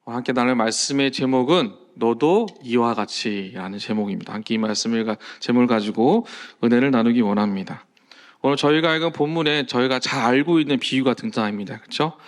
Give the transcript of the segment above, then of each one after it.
함께 나눌 말씀의 제목은 너도 이와 같이라는 제목입니다. 함께 이 제목을 가지고 은혜를 나누기 원합니다. 오늘 저희가 읽은 본문에 저희가 잘 알고 있는 비유가 등장합니다. 그렇죠?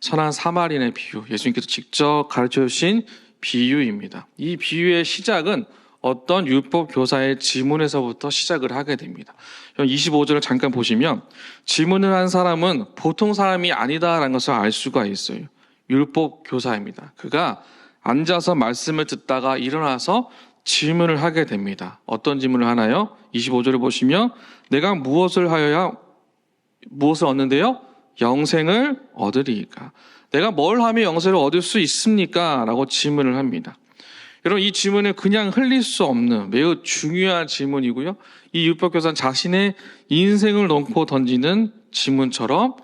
선한 사마리아인의 비유, 예수님께서 직접 가르쳐 주신 비유입니다. 이 비유의 시작은 어떤 율법 교사의 질문에서부터 시작을 하게 됩니다. 25절을 잠깐 보시면 질문을 한 사람은 보통 사람이 아니다라는 것을 알 수가 있어요. 율법 교사입니다. 그가 앉아서 말씀을 듣다가 일어나서 질문을 하게 됩니다. 어떤 질문을 하나요? 25절을 보시면 내가 무엇을 하여야 무엇을 얻는데요? 영생을 얻으리이까. 내가 뭘 하면 영생을 얻을 수 있습니까? 라고 질문을 합니다. 여러분, 이 질문을 그냥 흘릴 수 없는 매우 중요한 질문이고요. 이 율법교사는 자신의 인생을 놓고 던지는 질문처럼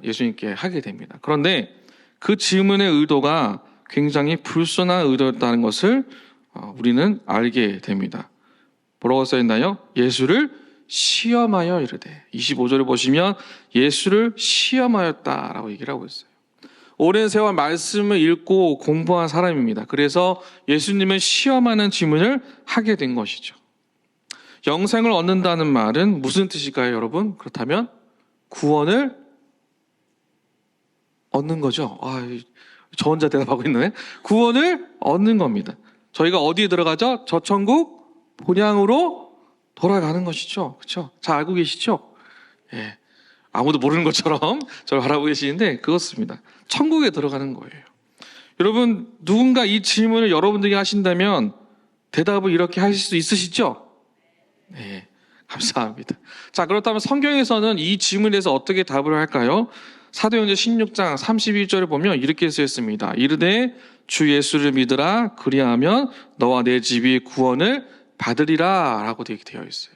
예수님께 하게 됩니다. 그런데 그 질문의 의도가 굉장히 불순한 의도였다는 것을 우리는 알게 됩니다. 뭐라고 써있나요? 예수를 시험하여 이르되. 25절을 보시면 예수를 시험하였다라고 얘기를 하고 있어요. 오랜 세월 말씀을 읽고 공부한 사람입니다. 그래서 예수님을 시험하는 질문을 하게 된 것이죠. 영생을 얻는다는 말은 무슨 뜻일까요, 여러분? 그렇다면 구원을 얻는 거죠. 저 혼자 대답하고 있네. 구원을 얻는 겁니다. 저희가 어디에 들어가죠? 저 천국 본향으로 돌아가는 것이죠. 그렇죠? 잘 알고 계시죠? 예. 아무도 모르는 것처럼 저를 바라보고 계시는데 그렇습니다. 천국에 들어가는 거예요. 여러분, 누군가 이 질문을 여러분들에게 하신다면 대답을 이렇게 하실 수 있으시죠? 네, 감사합니다. 자, 그렇다면 성경에서는 이 질문에 대해서 어떻게 답을 할까요? 사도행전 16장 31절을 보면 이렇게 쓰였습니다. 이르되 주 예수를 믿으라 그리하면 너와 내 집이 구원을 받으리라 라고 되어 있어요.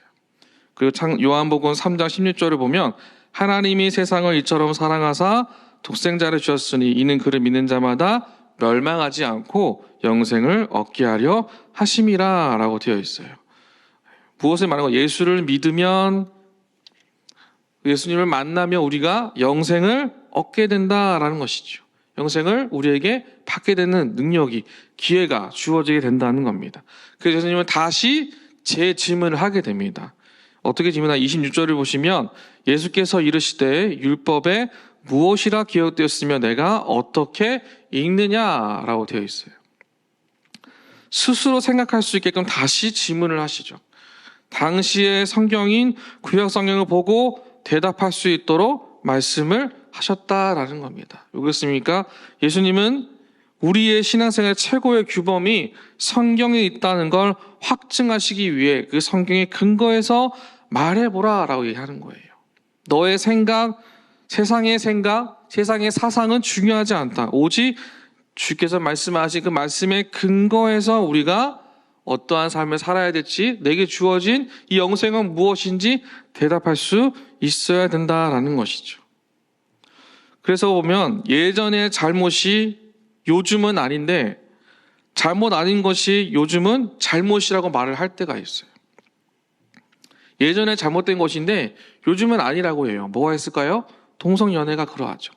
그리고 요한복음 3장 16절을 보면 하나님이 세상을 이처럼 사랑하사 독생자를 주셨으니 이는 그를 믿는 자마다 멸망하지 않고 영생을 얻게 하려 하심이라 라고 되어 있어요. 무엇을 말하는 거예요? 예수를 믿으면, 예수님을 만나면 우리가 영생을 얻게 된다라는 것이죠. 영생을 우리에게 받게 되는 능력이, 기회가 주어지게 된다는 겁니다. 그래서 예수님은 다시 재질문을 하게 됩니다. 어떻게 질문하냐? 26절을 보시면 예수께서 이르시되 율법에 무엇이라 기록되었으며 내가 어떻게 읽느냐라고 되어 있어요. 스스로 생각할 수 있게끔 다시 질문을 하시죠. 당시의 성경인 구약 성경을 보고 대답할 수 있도록 말씀을 하셨다라는 겁니다. 왜 그렇습니까? 예수님은 우리의 신앙생활의 최고의 규범이 성경에 있다는 걸 확증하시기 위해 그 성경의 근거에서 말해보라라고 얘기하는 거예요. 너의 생각, 세상의 사상은 중요하지 않다. 오직 주께서 말씀하신 그 말씀의 근거에서 우리가 어떠한 삶을 살아야 될지, 내게 주어진 이 영생은 무엇인지 대답할 수 있어야 된다라는 것이죠. 그래서 보면 예전의 잘못이 요즘은 아닌데 잘못 아닌 것이 요즘은 잘못이라고 말을 할 때가 있어요. 예전에 잘못된 것인데 요즘은 아니라고 해요. 뭐가 있을까요? 동성연애가 그러하죠.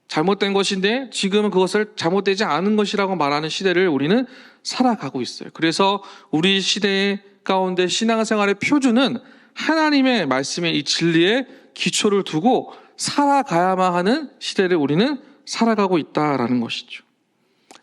잘못된 것인데 지금은 그것을 잘못되지 않은 것이라고 말하는 시대를 우리는 살아가고 있어요. 그래서 우리 시대 가운데 신앙생활의 표준은 하나님의 말씀의 이 진리에 기초를 두고 살아가야만 하는 시대를 우리는 살아가고 있다라는 것이죠.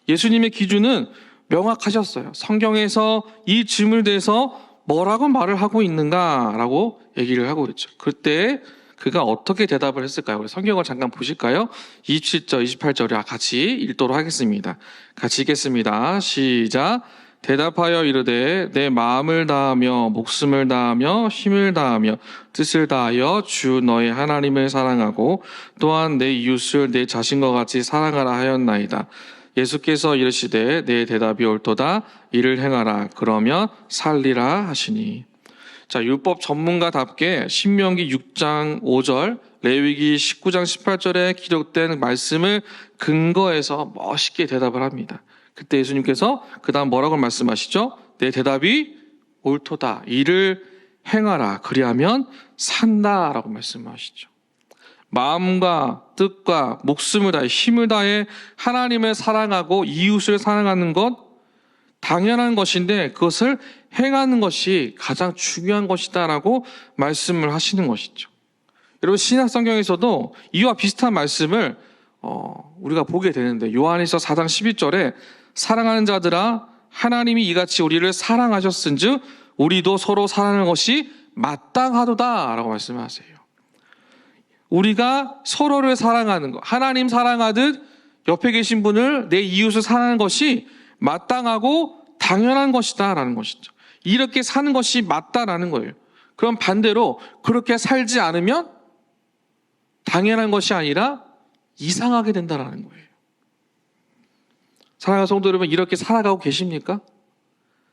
예수님의 기준은 명확하셨어요. 성경에서 이 질문에 대해서 뭐라고 말을 하고 있는가라고 얘기를 하고 있죠. 그때 그가 어떻게 대답을 했을까요? 우리 성경을 잠깐 보실까요? 27절, 28절을 같이 읽도록 하겠습니다. 같이 읽겠습니다. 시작. 대답하여 이르되 내 마음을 다하며 목숨을 다하며 힘을 다하며 뜻을 다하여 주 너의 하나님을 사랑하고 또한 내 이웃을 내 자신과 같이 사랑하라 하였나이다. 예수께서 이르시되 내 대답이 옳도다. 이를 행하라. 그러면 살리라 하시니. 자, 율법 전문가답게 신명기 6장 5절, 레위기 19장 18절에 기록된 말씀을 근거해서 멋있게 대답을 합니다. 그때 예수님께서 그 다음 뭐라고 말씀하시죠? 내 대답이 옳도다. 이를 행하라. 그리하면 산다라고 말씀하시죠. 마음과 뜻과 목숨을 다해 힘을 다해 하나님을 사랑하고 이웃을 사랑하는 것 당연한 것인데 그것을 행하는 것이 가장 중요한 것이다라고 말씀을 하시는 것이죠. 여러분 신약 성경에서도 이와 비슷한 말씀을 우리가 보게 되는데 요한일서 4장 11절에 사랑하는 자들아 하나님이 이같이 우리를 사랑하셨은즉 우리도 서로 사랑하는 것이 마땅하도다라고 말씀하세요. 우리가 서로를 사랑하는 것, 하나님 사랑하듯 옆에 계신 분을 내 이웃을 사랑하는 것이 마땅하고 당연한 것이다라는 것이죠. 이렇게 사는 것이 맞다라는 거예요. 그럼 반대로 그렇게 살지 않으면 당연한 것이 아니라 이상하게 된다라는 거예요. 사랑하는 성도 여러분, 이렇게 살아가고 계십니까?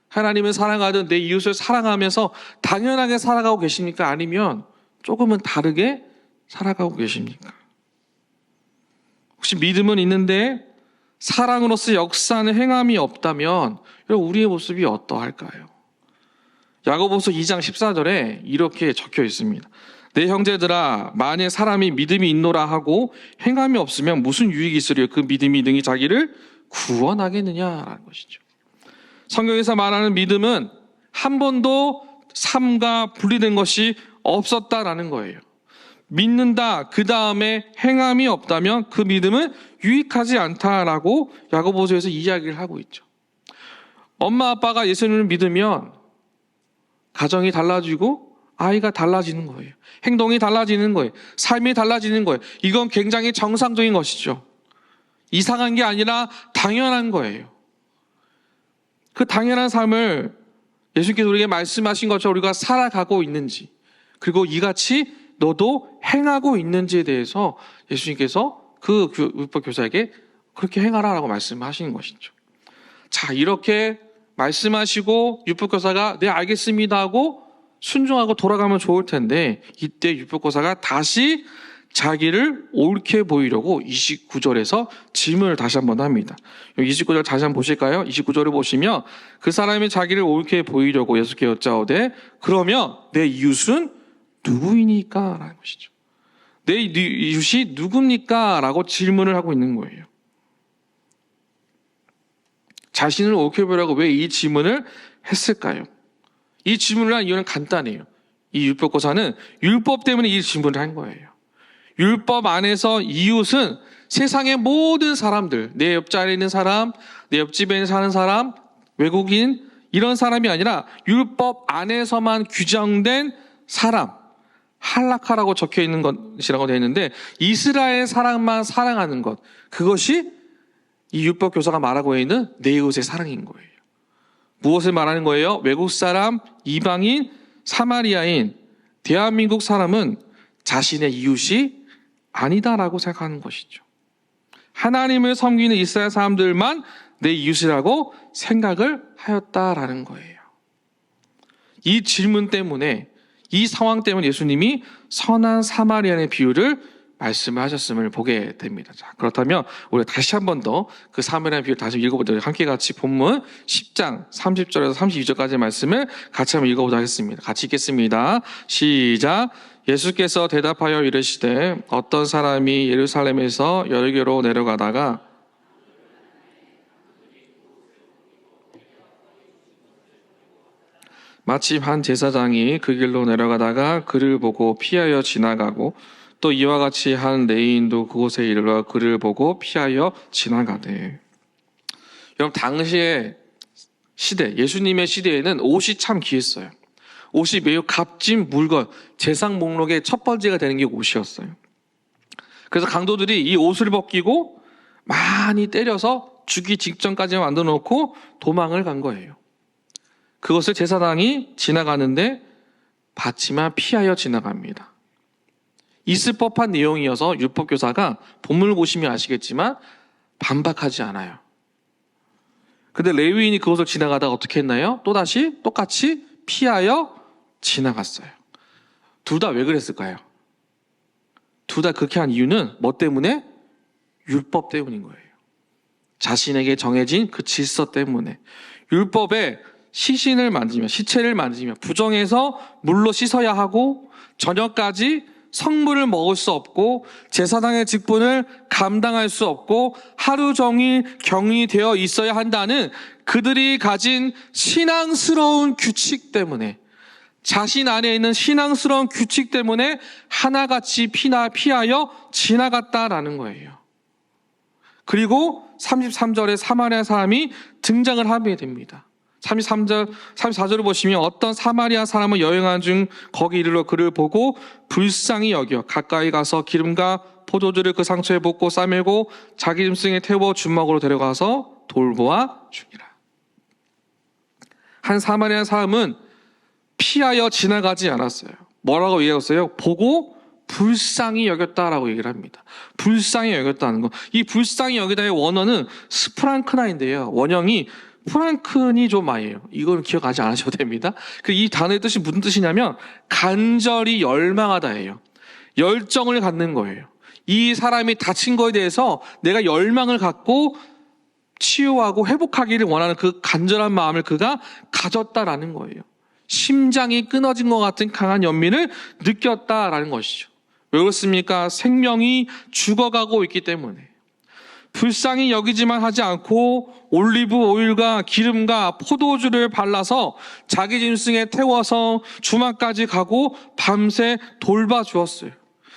하나님을 사랑하든 내 이웃을 사랑하면서 당연하게 살아가고 계십니까? 아니면 조금은 다르게 살아가고 계십니까? 혹시 믿음은 있는데 사랑으로서 역사하는 행함이 없다면 우리의 모습이 어떠할까요? 야고보서 2장 14절에 이렇게 적혀 있습니다. 내 형제들아 만일 사람이 믿음이 있노라 하고 행함이 없으면 무슨 유익이 있으리요? 그 믿음이 능히 자기를 구원하겠느냐라는 것이죠. 성경에서 말하는 믿음은 한 번도 삶과 분리된 것이 없었다라는 거예요. 믿는다, 그 다음에 행함이 없다면 그 믿음은 유익하지 않다라고 야고보서에서 이야기를 하고 있죠. 엄마 아빠가 예수님을 믿으면 가정이 달라지고 아이가 달라지는 거예요. 행동이 달라지는 거예요. 삶이 달라지는 거예요. 이건 굉장히 정상적인 것이죠. 이상한 게 아니라 당연한 거예요. 그 당연한 삶을 예수님께서 우리에게 말씀하신 것처럼 우리가 살아가고 있는지, 그리고 이같이 너도 행하고 있는지에 대해서 예수님께서 그 율법 교사에게 그렇게 행하라라고 말씀하시는 것이죠. 자, 이렇게 말씀하시고 율법 교사가 네 알겠습니다 하고 순종하고 돌아가면 좋을 텐데, 이때 율법 교사가 다시 자기를 옳게 보이려고 29절에서 질문을 다시 한번 합니다. 29절 다시 한번 보실까요? 29절을 보시면 그 사람이 자기를 옳게 보이려고 예수께 여짜오되 그러면 내 이웃은 누구이니까? 라는 것이죠. 내 이웃이 누굽니까? 라고 질문을 하고 있는 거예요. 자신을 옳게 보이려고 왜 이 질문을 했을까요? 이 질문을 한 이유는 간단해요. 이 율법고사는 율법 때문에 이 질문을 한 거예요. 율법 안에서 이웃은 세상의 모든 사람들, 내 옆자리에 있는 사람, 내 옆집에 사는 사람, 외국인, 이런 사람이 아니라 율법 안에서만 규정된 사람, 할라카라고 적혀 있는 것이라고 되어 있는데 이스라엘 사람만 사랑하는 것, 그것이 이 율법 교사가 말하고 있는 내 이웃의 사랑인 거예요. 무엇을 말하는 거예요? 외국 사람, 이방인, 사마리아인, 대한민국 사람은 자신의 이웃이 아니다라고 생각하는 것이죠. 하나님을 섬기는 이스라엘 사람들만 내 이웃이라고 생각을 하였다라는 거예요. 이 질문 때문에, 이 상황 때문에 예수님이 선한 사마리아인의 비유를 말씀하셨음을 보게 됩니다. 자, 그렇다면 우리 다시 한 번 더 그 사마리아인 비유를 다시 읽어보도록, 함께 같이 본문 10장 30절에서 32절까지의 말씀을 같이 한번 읽어보도록 하겠습니다. 같이 읽겠습니다. 시작. 예수께서 대답하여 이르시되 어떤 사람이 예루살렘에서 여리고로 내려가다가 마침 한 제사장이 그 길로 내려가다가 그를 보고 피하여 지나가고 또 이와 같이 한 레위인도 그곳에 이르러 그를 보고 피하여 지나가되. 여러분, 당시의 시대, 예수님의 시대에는 옷이 참 귀했어요. 옷이 매우 값진 물건, 재상 목록의 첫 번째가 되는 게 옷이었어요. 그래서 강도들이 이 옷을 벗기고 많이 때려서 죽기 직전까지 만들어 놓고 도망을 간 거예요. 그것을 제사장이 지나가는데 봤지만 피하여 지나갑니다. 있을 법한 내용이어서 율법교사가 본문을 보시면 아시겠지만 반박하지 않아요. 근데 레위인이 그것을 지나가다가 어떻게 했나요? 또다시 똑같이 피하여 지나갔어요. 둘 다 왜 그랬을까요? 둘 다 그렇게 한 이유는 뭐 때문에? 율법 때문인 거예요. 자신에게 정해진 그 질서 때문에. 율법에 시신을 만지면, 시체를 만지면 부정해서 물로 씻어야 하고 저녁까지 성물을 먹을 수 없고 제사장의 직분을 감당할 수 없고 하루 종일 격리되어 있어야 한다는 그들이 가진 신앙스러운 규칙 때문에, 자신 안에 있는 신앙스러운 규칙 때문에 하나같이 피하여 지나갔다라는 거예요. 그리고 33절에 사마리아 사람이 등장을 하게 됩니다. 34절을 보시면 어떤 사마리아 사람은 여행하는 중 거기 이르러 그를 보고 불쌍히 여겨 가까이 가서 기름과 포도주를 그 상처에 붓고 싸매고 자기 짐승에 태워 주먹으로 데려가서 돌보아 주니라. 한 사마리아 사람은 피하여 지나가지 않았어요. 뭐라고 얘기했어요? 보고 불쌍히 여겼다라고 얘기를 합니다. 불쌍히 여겼다는 거. 이 불쌍히 여기다의 원어는 스프랑크나인데요. 원형이 프랑큰이 좀 아니에요. 이거는 기억하지 않으셔도 됩니다. 이 단어의 뜻이 무슨 뜻이냐면 간절히 열망하다예요. 열정을 갖는 거예요. 이 사람이 다친 거에 대해서 내가 열망을 갖고 치유하고 회복하기를 원하는 그 간절한 마음을 그가 가졌다라는 거예요. 심장이 끊어진 것 같은 강한 연민을 느꼈다라는 것이죠. 왜 그렇습니까? 생명이 죽어가고 있기 때문에. 불쌍히 여기지만 하지 않고 올리브 오일과 기름과 포도주를 발라서 자기 짐승에 태워서 주막까지 가고 밤새 돌봐주었어요.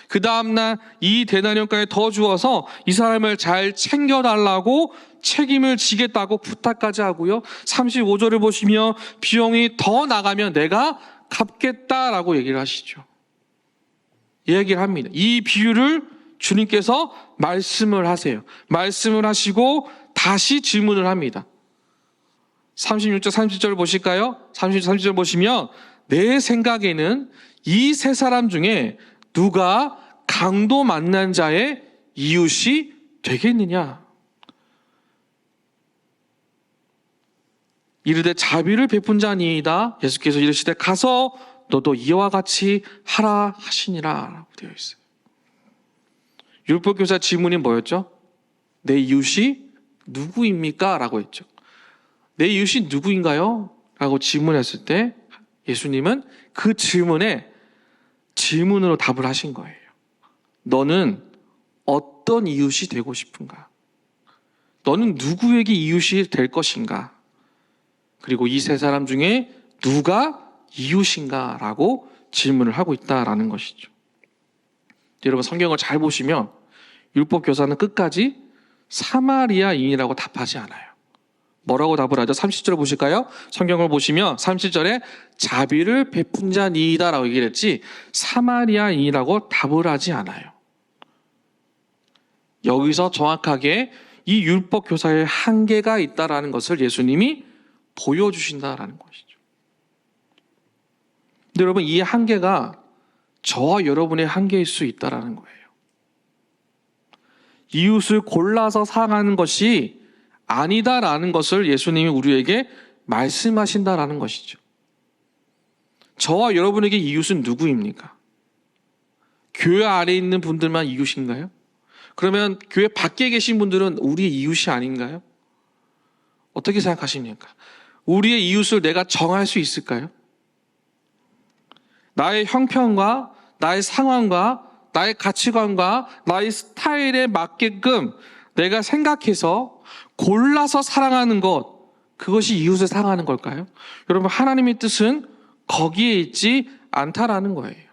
그 다음날 이 데나리온까지 더 주어서 이 사람을 잘 챙겨달라고 책임을 지겠다고 부탁까지 하고요. 35절을 보시면 비용이 더 나가면 내가 갚겠다라고 얘기를 하시죠. 얘기를 합니다. 이 비유를 주님께서 말씀을 하세요. 말씀을 하시고 다시 질문을 합니다. 36절, 30절 보실까요? 30절 보시면 내 생각에는 이 세 사람 중에 누가 강도 만난 자의 이웃이 되겠느냐? 이르되 자비를 베푼 자니이다. 예수께서 이르시되 가서 너도 이와 같이 하라 하시니라 라고 되어 있어요. 율법교사 질문이 뭐였죠? 내 이웃이 누구입니까? 라고 했죠. 내 이웃이 누구인가요? 라고 질문했을 때 예수님은 그 질문에 질문으로 답을 하신 거예요. 너는 어떤 이웃이 되고 싶은가? 너는 누구에게 이웃이 될 것인가? 그리고 이 세 사람 중에 누가 이웃인가? 라고 질문을 하고 있다라는 것이죠. 여러분 성경을 잘 보시면 율법교사는 끝까지 사마리아인이라고 답하지 않아요. 뭐라고 답을 하죠? 30절을 보실까요? 성경을 보시면 30절에 자비를 베푼 자니이다 라고 얘기를 했지 사마리아인이라고 답을 하지 않아요. 여기서 정확하게 이 율법교사의 한계가 있다라는 것을 예수님이 보여주신다라는 것이죠. 근데 여러분 이 한계가 저와 여러분의 한계일 수 있다라는 거예요. 이웃을 골라서 사랑하는 것이 아니다라는 것을 예수님이 우리에게 말씀하신다라는 것이죠. 저와 여러분에게 이웃은 누구입니까? 교회 안에 있는 분들만 이웃인가요? 그러면 교회 밖에 계신 분들은 우리의 이웃이 아닌가요? 어떻게 생각하십니까? 우리의 이웃을 내가 정할 수 있을까요? 나의 형편과 나의 상황과 나의 가치관과 나의 스타일에 맞게끔 내가 생각해서 골라서 사랑하는 것, 그것이 이웃을 사랑하는 걸까요? 여러분 하나님의 뜻은 거기에 있지 않다라는 거예요.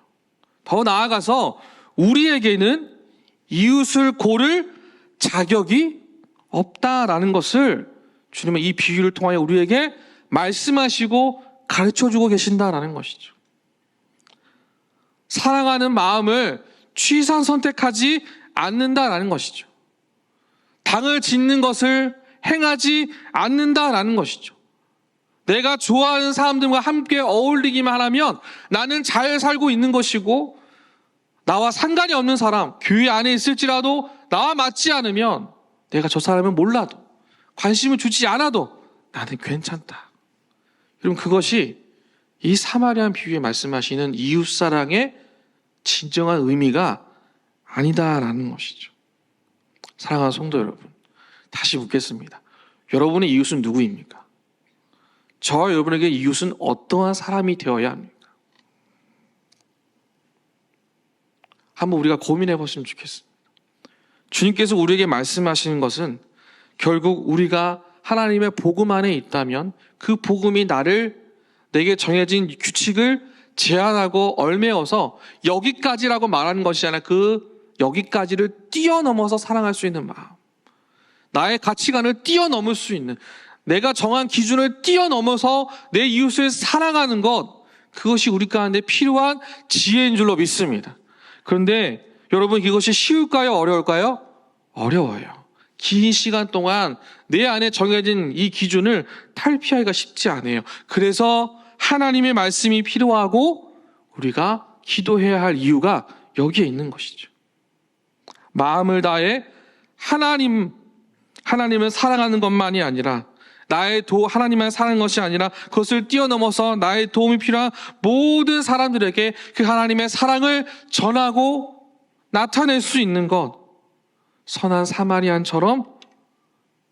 더 나아가서 우리에게는 이웃을 고를 자격이 없다라는 것을 주님은 이 비유를 통하여 우리에게 말씀하시고 가르쳐주고 계신다라는 것이죠. 사랑하는 마음을 취사 선택하지 않는다라는 것이죠. 당을 짓는 것을 행하지 않는다라는 것이죠. 내가 좋아하는 사람들과 함께 어울리기만 하면 나는 잘 살고 있는 것이고 나와 상관이 없는 사람, 교회 안에 있을지라도 나와 맞지 않으면 내가 저 사람을 몰라도 관심을 주지 않아도 나는 괜찮다. 여러분 그것이 이 사마리안 비유에 말씀하시는 이웃사랑의 진정한 의미가 아니다라는 것이죠. 사랑하는 성도 여러분, 다시 묻겠습니다. 여러분의 이웃은 누구입니까? 저와 여러분에게 이웃은 어떠한 사람이 되어야 합니까? 한번 우리가 고민해 봤으면 좋겠습니다. 주님께서 우리에게 말씀하시는 것은 결국 우리가 하나님의 복음 안에 있다면 그 복음이 내게 정해진 규칙을 제한하고 얽매어서 여기까지라고 말하는 것이 아니라 그 여기까지를 뛰어넘어서 사랑할 수 있는 마음, 나의 가치관을 뛰어넘을 수 있는, 내가 정한 기준을 뛰어넘어서 내 이웃을 사랑하는 것, 그것이 우리 가운데 필요한 지혜인 줄로 믿습니다. 그런데 여러분, 이것이 쉬울까요? 어려울까요? 어려워요. 긴 시간 동안 내 안에 정해진 이 기준을 탈피하기가 쉽지 않아요. 그래서 하나님의 말씀이 필요하고 우리가 기도해야 할 이유가 여기에 있는 것이죠. 마음을 다해 하나님을 사랑하는 것만이 아니라 하나님만 사랑하는 것이 아니라 그것을 뛰어넘어서 나의 도움이 필요한 모든 사람들에게 그 하나님의 사랑을 전하고 나타낼 수 있는 것, 선한 사마리안처럼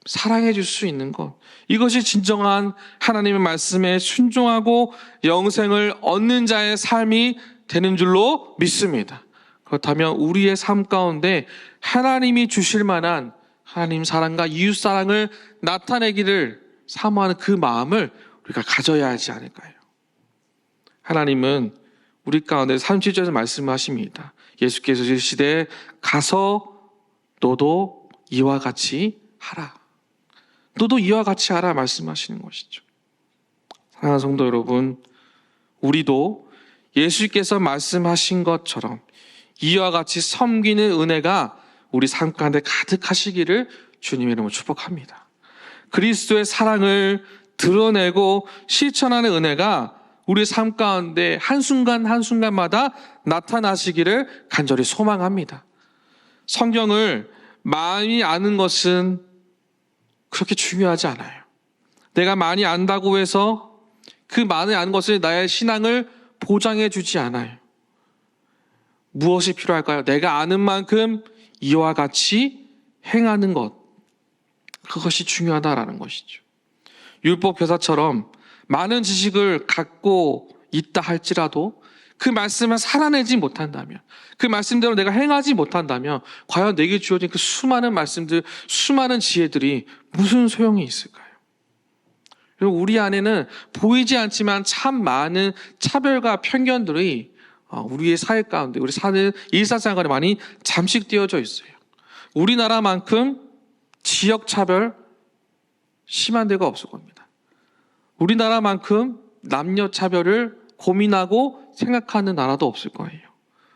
사랑해 줄 수 있는 것, 이것이 진정한 하나님의 말씀에 순종하고 영생을 얻는 자의 삶이 되는 줄로 믿습니다. 그렇다면 우리의 삶 가운데 하나님이 주실 만한 하나님 사랑과 이웃 사랑을 나타내기를 사모하는 그 마음을 우리가 가져야 하지 않을까요? 하나님은 우리 가운데 37절에서 말씀하십니다. 예수께서 이르시되 가서 너도 이와 같이 하라. 너도 이와 같이 하라 말씀하시는 것이죠. 사랑하는 성도 여러분, 우리도 예수께서 말씀하신 것처럼 이와 같이 섬기는 은혜가 우리 삶 가운데 가득하시기를 주님의 이름으로 축복합니다. 그리스도의 사랑을 드러내고 실천하는 은혜가 우리 삶 가운데 한순간 한순간마다 나타나시기를 간절히 소망합니다. 성경을 많이 아는 것은 그렇게 중요하지 않아요. 내가 많이 안다고 해서 그 많이 아는 것을 나의 신앙을 보장해 주지 않아요. 무엇이 필요할까요? 내가 아는 만큼 이와 같이 행하는 것, 그것이 중요하다라는 것이죠. 율법 교사처럼 많은 지식을 갖고 있다 할지라도 그 말씀을 살아내지 못한다면, 그 말씀대로 내가 행하지 못한다면 과연 내게 주어진 그 수많은 말씀들, 수많은 지혜들이 무슨 소용이 있을까요? 그리고 우리 안에는 보이지 않지만 참 많은 차별과 편견들이 우리의 사회 가운데, 우리 사는 일상생활에 많이 잠식되어져 있어요. 우리나라만큼 지역차별 심한 데가 없을 겁니다. 우리나라만큼 남녀차별을 고민하고 생각하는 나라도 없을 거예요.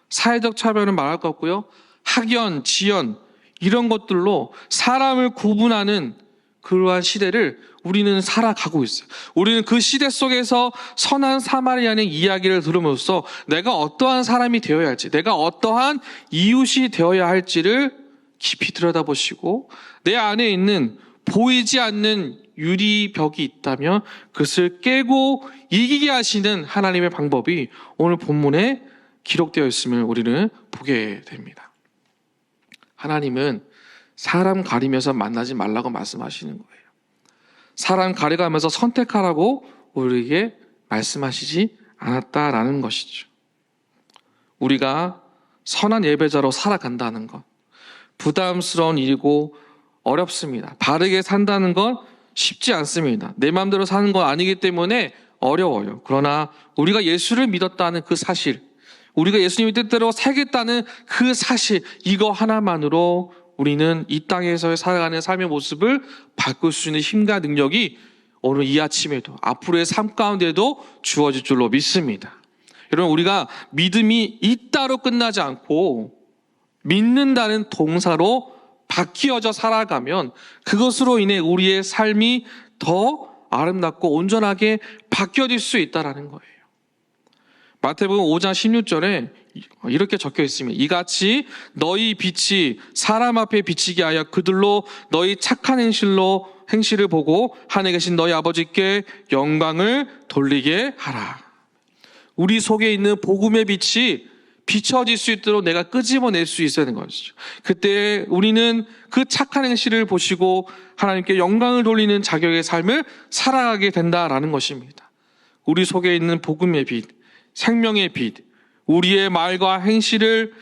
사회적 차별은 말할 것 없고요. 학연, 지연 이런 것들로 사람을 구분하는 그러한 시대를 우리는 살아가고 있어요. 우리는 그 시대 속에서 선한 사마리아의 이야기를 들으면서 내가 어떠한 사람이 되어야 할지, 내가 어떠한 이웃이 되어야 할지를 깊이 들여다보시고 내 안에 있는 보이지 않는 유리벽이 있다면 그것을 깨고 이기게 하시는 하나님의 방법이 오늘 본문에 기록되어 있음을 우리는 보게 됩니다. 하나님은 사람 가리면서 만나지 말라고 말씀하시는 거예요. 사람 가려가면서 선택하라고 우리에게 말씀하시지 않았다라는 것이죠. 우리가 선한 예배자로 살아간다는 것, 부담스러운 일이고 어렵습니다. 바르게 산다는 건 쉽지 않습니다. 내 마음대로 사는 건 아니기 때문에 어려워요. 그러나 우리가 예수를 믿었다는 그 사실, 우리가 예수님의 뜻대로 살겠다는 그 사실, 이거 하나만으로 우리는 이 땅에서 살아가는 삶의 모습을 바꿀 수 있는 힘과 능력이 오늘 이 아침에도 앞으로의 삶 가운데도 주어질 줄로 믿습니다. 여러분, 우리가 믿음이 있다로 끝나지 않고 믿는다는 동사로 바뀌어져 살아가면 그것으로 인해 우리의 삶이 더 아름답고 온전하게 바뀌어질 수 있다는 거예요. 마태복음 5장 16절에 이렇게 적혀 있습니다. 이같이 너희 빛이 사람 앞에 비치게 하여 그들로 너희 착한 행실을 보고 하늘에 계신 너희 아버지께 영광을 돌리게 하라. 우리 속에 있는 복음의 빛이 비춰질 수 있도록 내가 끄집어낼 수 있어야 하는 것이죠. 그때 우리는 그 착한 행실을 보시고 하나님께 영광을 돌리는 자격의 삶을 살아가게 된다라는 것입니다. 우리 속에 있는 복음의 빛, 생명의 빛, 우리의 말과 행실을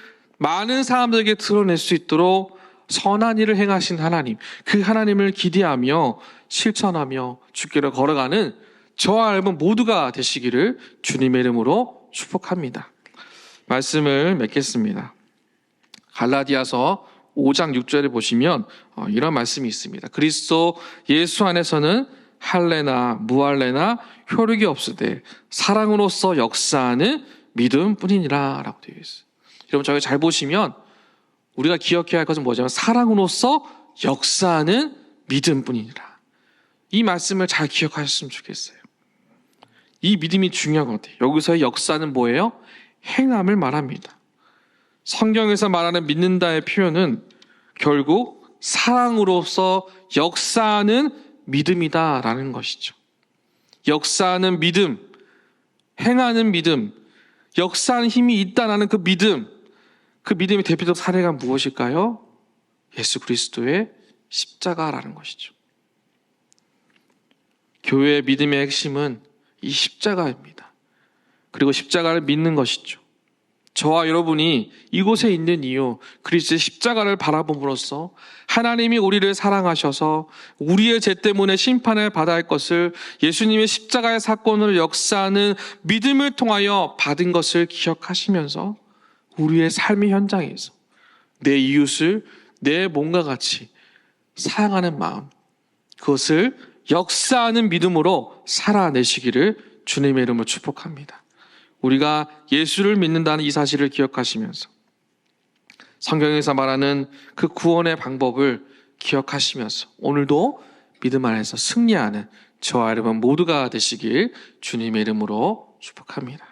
많은 사람들에게 드러낼 수 있도록 선한 일을 행하신 하나님, 그 하나님을 기대하며 실천하며 주께로 걸어가는 저와 여러분 모두가 되시기를 주님의 이름으로 축복합니다. 말씀을 맺겠습니다. 갈라디아서 5장 6절에 보시면 이런 말씀이 있습니다. 그리스도 예수 안에서는 할례나 무할례나 효력이 없으되 사랑으로서 역사하는 믿음뿐이니라 라고 되어 있어요. 여러분 저희 잘 보시면 우리가 기억해야 할 것은 뭐냐면 사랑으로서 역사하는 믿음뿐이니라. 이 말씀을 잘 기억하셨으면 좋겠어요. 이 믿음이 중요하거든요. 여기서의 역사는 뭐예요? 행함을 말합니다. 성경에서 말하는 믿는다의 표현은 결국 사랑으로서 역사하는 믿음이다라는 것이죠. 역사하는 믿음, 행하는 믿음, 역사하는 힘이 있다라는 그 믿음, 그 믿음의 대표적 사례가 무엇일까요? 예수 그리스도의 십자가라는 것이죠. 교회의 믿음의 핵심은 이 십자가입니다. 그리고 십자가를 믿는 것이죠. 저와 여러분이 이곳에 있는 이유, 그리스도의 십자가를 바라봄으로써 하나님이 우리를 사랑하셔서 우리의 죄 때문에 심판을 받아야 할 것을 예수님의 십자가의 사건을 역사하는 믿음을 통하여 받은 것을 기억하시면서 우리의 삶의 현장에서 내 이웃을 내 몸과 같이 사랑하는 마음, 그것을 역사하는 믿음으로 살아내시기를 주님의 이름으로 축복합니다. 우리가 예수를 믿는다는 이 사실을 기억하시면서 성경에서 말하는 그 구원의 방법을 기억하시면서 오늘도 믿음 안에서 승리하는 저와 여러분 모두가 되시길 주님의 이름으로 축복합니다.